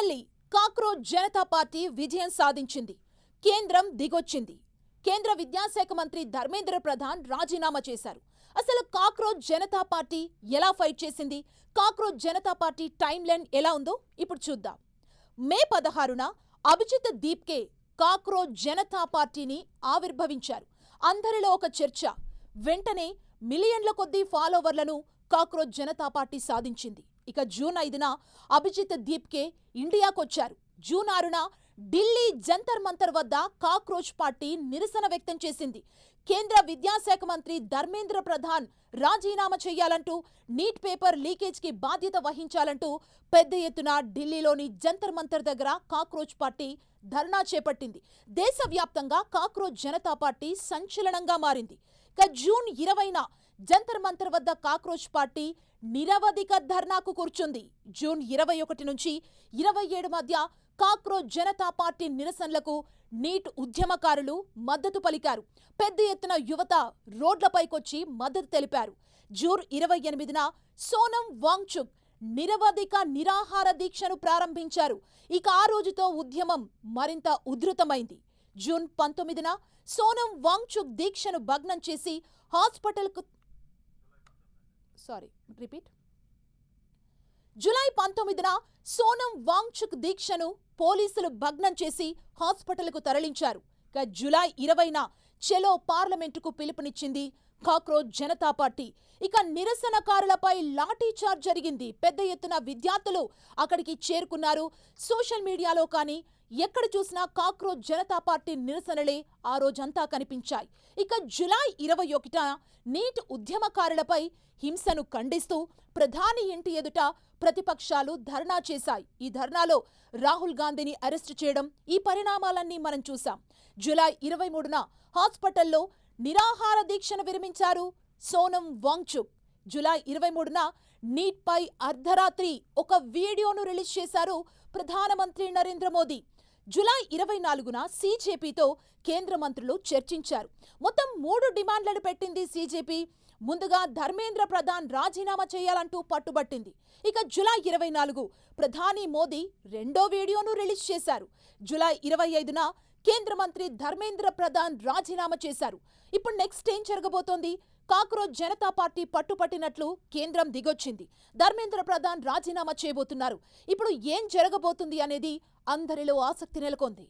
మళ్ళీ cockroach Janata party విజయం సాధించింది. కేంద్రం దిగొచ్చింది. కేంద్ర విద్యాశాఖ మంత్రి ధర్మేంద్ర ప్రధాన్ రాజీనామా చేశారు. అసలు కాక్రోచ్ జనతా పార్టీ ఎలా ఫైట్ చేసింది? Cockroach Janata party time line ఎలా ఉందో ఇప్పుడు చూద్దాం. మే 16న అభిజిత్ దీప్కే కాక్రోచ్ జనతా పార్టీని ఆవిర్భవించారు. అందరిలో ఒక చర్చ. వెంటనే మిలియన్ల కొద్దీ ఫాలోవర్లను కాక్రోచ్ జనతా పార్టీ సాధించింది. ఇక జూన్ 5న అభిజిత్ దీప్కే ఇండియాకొచ్చారు. జూన్ 6న ఢిల్లీ జంతర్ మంతర్ వద్ద కాక్రోచ్ పార్టీ నిరసన వ్యక్తం చేసింది. కేంద్ర విద్యాశాఖ మంత్రి ధర్మేంద్ర ప్రధాన్ రాజీనామా చేయాలంటూ, నీట్ పేపర్ లీకేజ్కి బాధ్యత వహించాలంటూ పెద్ద ఎత్తున ఢిల్లీలోని జంతర్ మంతర్ దగ్గర కాక్రోచ్ పార్టీ ధర్నా చేపట్టింది. దేశవ్యాప్తంగా కాక్రోచ్ జనతా పార్టీ సంచలనంగా మారింది. ఇక జూన్ 20న జంతర్ మంతర్ వద్ద కాక్రోచ్ పార్టీ నిరవధిక ధర్నాకు కూర్చుంది. జూన్ 21 నుంచి 27 మధ్య కాక్రోచ్ జనతా పార్టీ నిరసనలకు నీట్ ఉద్యమకారులు మద్దతు పలికారు. పెద్ద ఎత్తున యువత రోడ్లపైకొచ్చి మద్దతు తెలిపారు. జూన్ 28న సోనం వాంగ్చుక్ నిరవధిక నిరాహార దీక్షను ప్రారంభించారు. ఇక ఆ రోజుతో ఉద్యమం మరింత ఉధృతమైంది. జూన్ 19న సోనం వాంగ్చుక్ దీక్షను భగ్నం చేసి జూలై 19న సోనం వాంగ్చుక్ దీక్షను పోలీసులు భగ్నం చేసి హాస్పిటల్కు తరలించారు. జూలై 20న చెలో పార్లమెంటుకు పిలుపునిచ్చింది కాక్రోచ్ జనతా పార్టీ. ఇక నిరసనకారులపై లాఠీ చార్జ్ జరిగింది. పెద్ద ఎత్తున విద్యార్థులు అక్కడికి చేరుకున్నారు. సోషల్ మీడియాలో కానీ ఎక్కడ చూసినా కాక్రోచ్ జనతా పార్టీ నిరసనలే ఆ రోజంతా కనిపించాయి. ఇక జూలై 21న నీట్ ఉద్యమకారులపై హింసను ఖండిస్తూ ప్రధాని ఇంటి ఎదుట ప్రతిపక్షాలు ధర్నా చేశాయి. ఈ ధర్నాలో రాహుల్ గాంధీని అరెస్టు చేయడం, ఈ పరిణామాలన్నీ మనం చూసాం. జూలై 23న హాస్పిటల్లో నిరాహార దీక్షను విరమించారు సోనం వాంగ్చుక్. జూలై 23న నీట్ పై అర్ధరాత్రి ఒక వీడియోను రిలీజ్ చేశారు ప్రధానమంత్రి నరేంద్ర మోదీ. జూలై 24న సీజేపీతో కేంద్ర మంత్రులు చర్చించారు. మొత్తం 3 డిమాండ్లను పెట్టింది సీజేపీ. ముందుగా ధర్మేంద్ర ప్రధాన్ రాజీనామా చేయాలంటూ పట్టుబట్టింది. ఇక జూలై 24 ప్రధాని మోదీ రెండో వీడియోను రిలీజ్ చేశారు. జూలై 25న కేంద్ర మంత్రి ధర్మేంద్ర ప్రధాన్ రాజీనామా చేశారు. ఇప్పుడు నెక్స్ట్ ఏం జరగబోతోంది? కాక్రోచ్ జనతా పార్టీ పట్టుపట్టినట్లు కేంద్రం దిగొచ్చింది. ధర్మేంద్ర ప్రధాన్ రాజీనామా చేయబోతున్నారు. ఇప్పుడు ఏం జరగబోతుంది అనేది అందరిలో ఆసక్తి నెలకొంది.